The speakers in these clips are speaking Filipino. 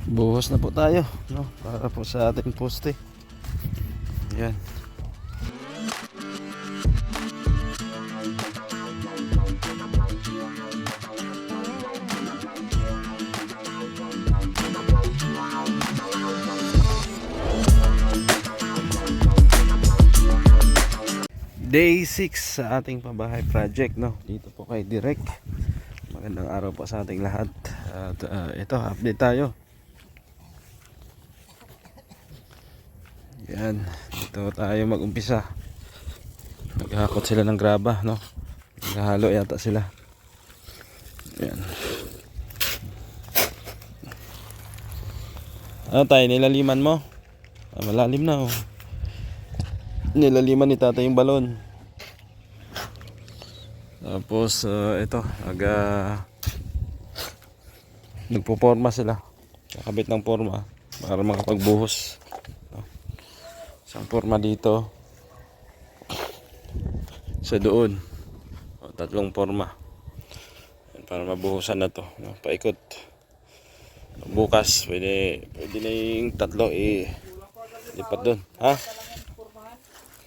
Buhos na po tayo, no? Para po sa ating poste. Yan. Day 6 sa ating pabahay project, no? Dito po kay Direk. Magandang araw po sa ating lahat. At ito, update tayo. Yan, dito tayo mag-umpisa. Naghahakot sila ng graba, no? Naghahalo yata sila. Yan. Ano tayo, nilaliman mo? Malalim na, oh. Nilaliman ni tatay yung balon. Tapos ito nagpo-forma sila, kakabit ng forma para makapagbuhos. Isang forma dito, sa doon, tatlong forma para mabuhusan na to, paikot. Bukas pwede na yung tatlo lipat doon. Ha?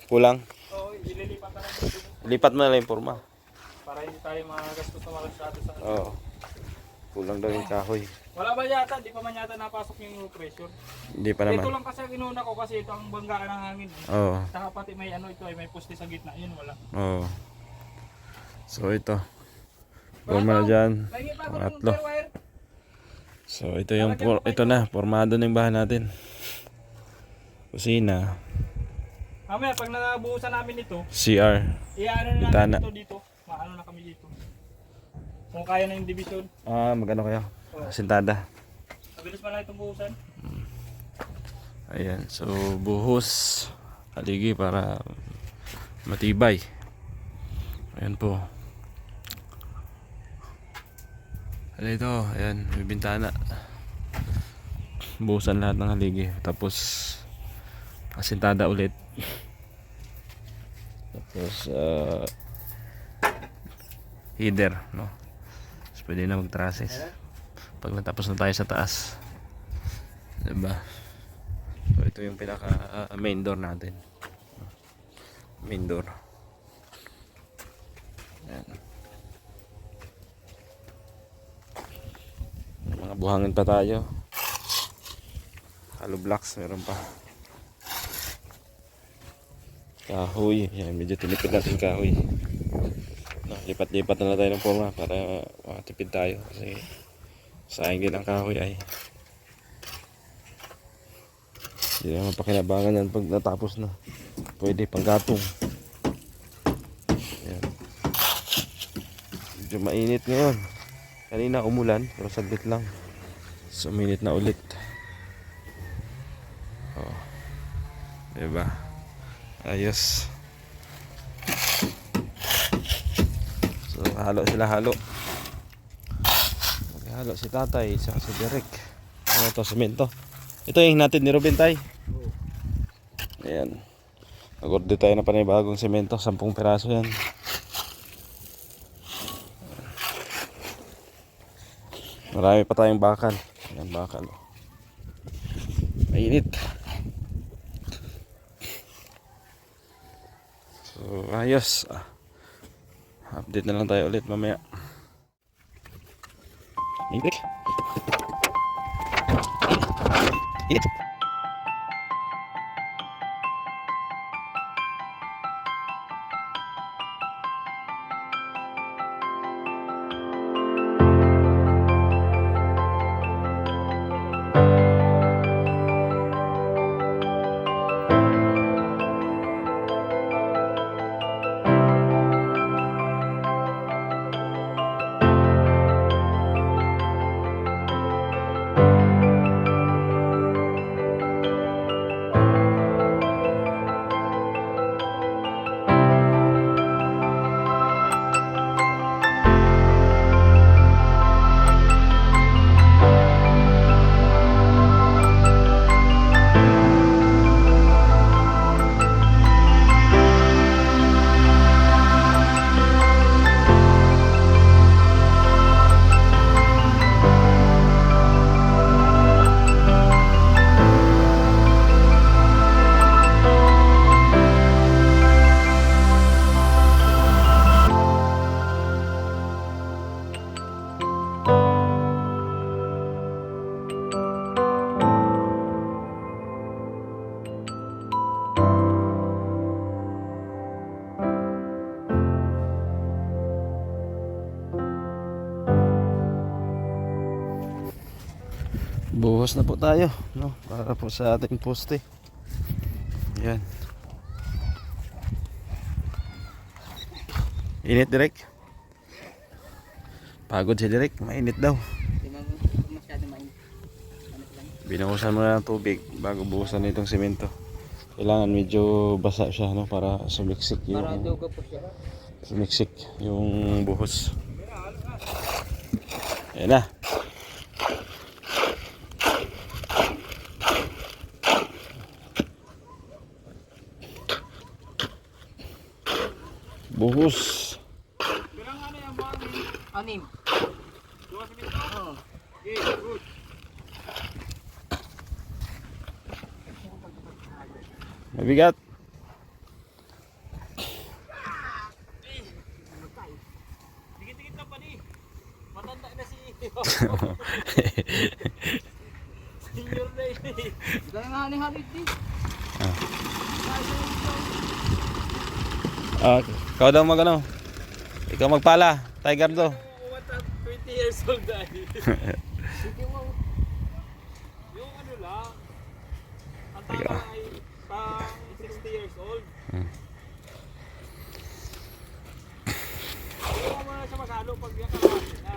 Kulang? Oo, ililipat na lang. Lipat mo na lang yung forma Para hindi tayo magagastos na masyado sa ano. Oo. Kulang daw yung kahoy. Wala ba yata? Di pa man yata napasok yung pressure. Hindi pa naman. Ito lang kasi ang inuna ko kasi ito ang banggaan ng hangin. Oo. Saka pati may ano ito ay may poste sa gitna. Yun wala. Oo. So ito. Forma na dyan. Pangatlo. So ito yung ito na. Formado na yung bahay natin. Kusina. Mamaya pag nabuhusan namin ito, CR. iaano na Bitana. namin ito dito. Maano na kami dito. Kung kaya na yung division. Magano kayo? Sintada. Mabilis pa lang itong buhusan. Ayan. So buhos. Haligi para matibay. Ayan po. Ayan ito. Ayan. May bintana. Buhusan lahat ng haligi. Tapos asintada ulit. Tapos header, no? So, pwede na mag-trusses pag natapos na tayo sa taas, diba? So ito yung pinaka main door natin, main door. Ayan. Mga buhangin pa tayo, hollow blocks meron pa, kahoy. Yan, medyo tinipid natin kahoy. No, lipat-lipat na tayo ng forma para makatipid tayo kasi sayang din ang kahoy ay. Hindi naman pakinabangan yan pag natapos na. Pwede pang gatong. Yan. Medyo mainit ngayon. Kanina umulan pero saglit lang. So mainit na ulit. Oh. Diba? Ayos. So halo sila, halo. Maghalo si tatay sa si Derek. Ano to, semento. Ito yung natin ni Ruben tay. Ayan. Nag-order tayo na panibagong semento, 10 piraso yan. Marami pa tayong bakal. Ayan, bakal. Mainit. So ayos. Update na lang tayo ulit mamaya. Init. Init. Buhos na po tayo, no? Para po sa ating poste. Yan. Init direk. Pagod si direk, mainit daw. Hindi mo masyado mainit. Binuhusan mo na ng tubig bago buhusan itong semento. Kailangan medyo basa siya, no? Para sumiksik Para yung dugo po siya. sumiksik yung buhos. Ayan na. Buhos. Bilang ano yan ba? Anim. Dua semento? Oo. Okay, good. Mabigat. Dikit-dikit lang pa ni. Matanda na si Senior na yun eh. Ikaw nga ni Halit din. Ikaw daw mag ano? Ikaw magpala, Tiger do. 20 years old na eh. Sige mo. Yung ano lang, ang tama ay pang 60 years old. Ayaw mo na siya maghalo pag yung kalahati na.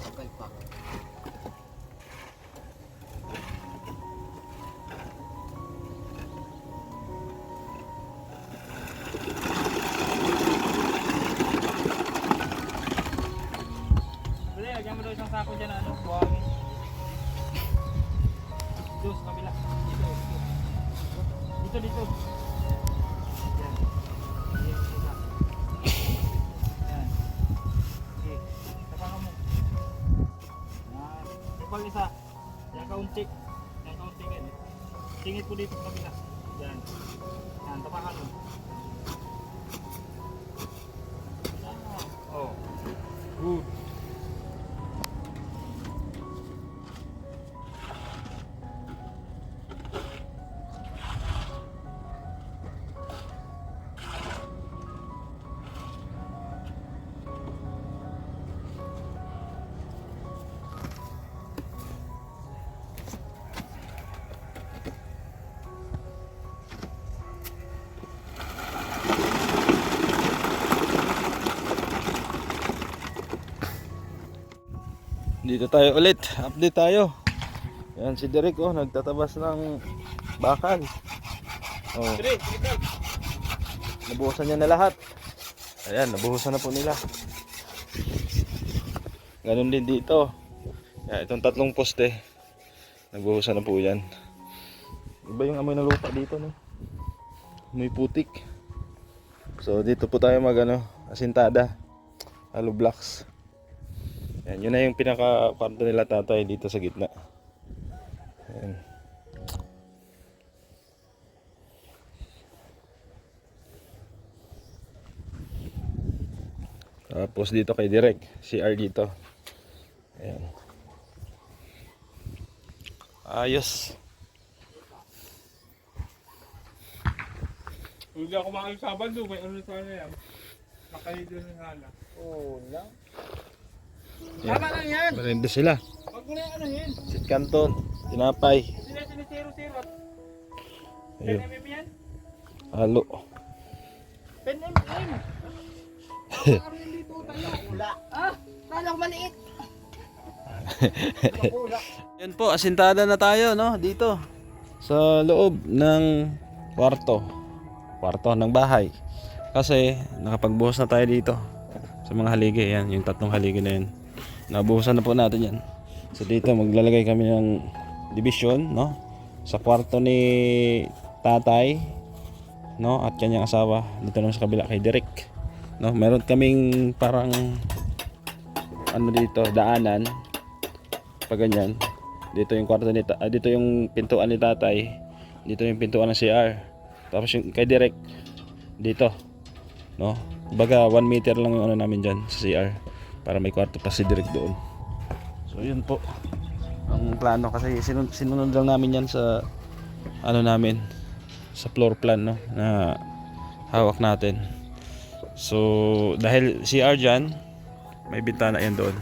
Tagal pa. Dali, lagyan mo daw isang sako dyan na ano, buhangin. Dito, sa kabila. Dito, dito. Dito, dito. Yan. Yan, isa. Yan. Okay, tapangan mo. Yan. Ipal isa. Yan kaunti. Yan kaunti yan. Tingit po dito sa kabila. Yan. Yan, tapangan mo. Yan. Oh. Good. Dito tayo ulit, update tayo. Yan si Derek oh, nagtatabas ng bakal. Oh, Three, three. nabuhusan niya na lahat. Ayan, nabuhusan na po nila. Ganun din dito. Yan, itong tatlong poste. Nabuhusan na po yan. Iba yung amoy ng lupa dito, no? Amoy putik. So dito po tayo mag ano, asintada. Hollow blocks. Yan, yun na yung pinaka-kwarto nila tatay dito sa gitna. Yan. Tapos dito kay Direk, CR dito. Ayan. Ayos. Hindi ako makakasabad doon, may ano sana yan. Nakalido na sana. Oo lang. Yan. Tama lang yan! Marendo sila. Huwag mo na yung ano yun. Sit Canton, tinapay. Hindi na sinisiro-siro. Ayun. 10 mm yan? Halo. 10 mm! Ano yung dito tayo? Ah, kala ko maliit. Yan po, asintada na tayo, no? Dito. Sa loob ng kwarto ng bahay. Kasi nakapagbuhos na tayo dito sa mga haligi. Yan, yung 3 haligi na yan. Nabuhusan na po natin yan. So dito maglalagay kami ng division, no? Sa kwarto ni tatay, no? At kanyang asawa. Dito naman sa kabila kay Derek, no? Meron kaming parang ano dito, daanan. Pag ganyan. Dito yung kwarto ni dito yung pintuan ni tatay. Dito yung pintuan ng CR. Tapos yung kay Derek dito, no? Baga 1 meter lang yung ano namin diyan sa CR para may kwarto pa si Derek doon. So yun po ang plano kasi sinunod lang namin yan sa ano namin sa floor plan, no, na hawak natin. So dahil CR diyan, may bintana yan doon.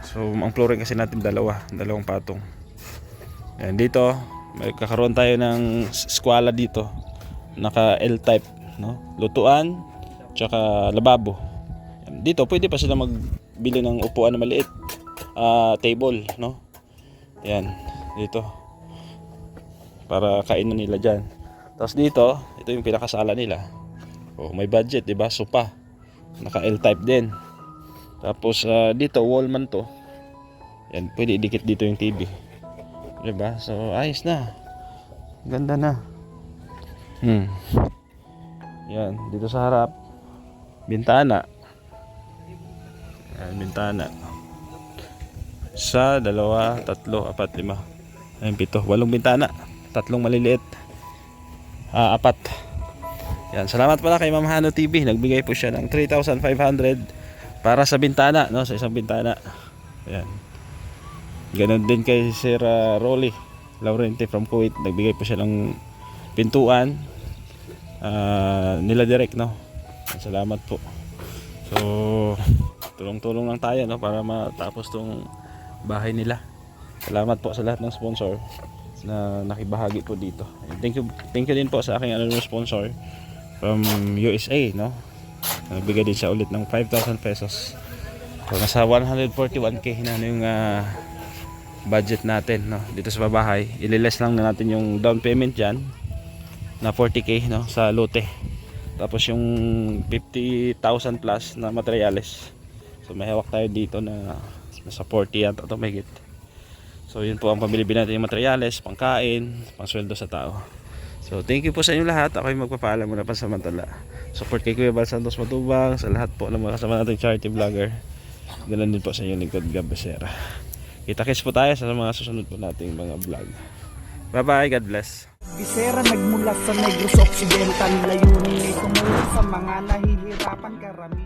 So ang flooring kasi natin dalawang patong. Yan dito, may kakaroon tayo ng skwala dito. Naka L-type, no? Lutuan, tsaka lababo. Yan. Dito pwede pa sila magbili ng upuan na maliit. Table, no? Yan, dito. Para kainan nila diyan. Tapos dito, ito yung pinakasala nila. Oh, may budget, 'di ba? Sofa. Naka L-type din. Tapos dito wall man to. Yan, pwede idikit dito yung TV. 'Di ba? So ayos na. Ganda na. Yan, dito sa harap bintana. Yan, bintana. Sa 2, 3, 4, 5. Ayun, 7, 8 bintana. 3 maliliit. 4. Yan, salamat pala kay Ma'am Hano TV. Nagbigay po siya ng 3,500 para sa bintana, no, sa isang bintana. Ayan. Ganon din kay Sir Rolly Laurente from Kuwait. Nagbigay po siya ng pintuan nila direct, no. Salamat po. So tulong-tulong lang tayo, no, para matapos tong bahay nila. Salamat po sa lahat ng sponsor na nakibahagi po dito. Thank you din po sa aking sponsor from USA, no. Nagbigay din siya ulit ng 5,000 pesos. So nasa 141k na yung budget natin, no, dito sa bahay. Ililes lang na natin yung down payment diyan na 40k, no, sa lote. Tapos yung 50,000 plus na materyales. So may hawak tayo dito na nasa 40 at ito may higit. So yun po ang pamili natin yung materyales, pangkain, pangsweldo sa tao. So thank you po sa inyo lahat. Ako yung magpapaalam muna pansamantala. Support kay Kuya Bal Santos Matubang, sa lahat po ng mga kasama nating charity vlogger. Ganun din po sa inyong lingkod Gab Becerra. Kita-kits po tayo sa mga susunod po nating mga vlog. Bye bye, God bless. Becerra nagmula sa Negros Occidental, layunin ay tumulong sa mga nahihirapan karamihan.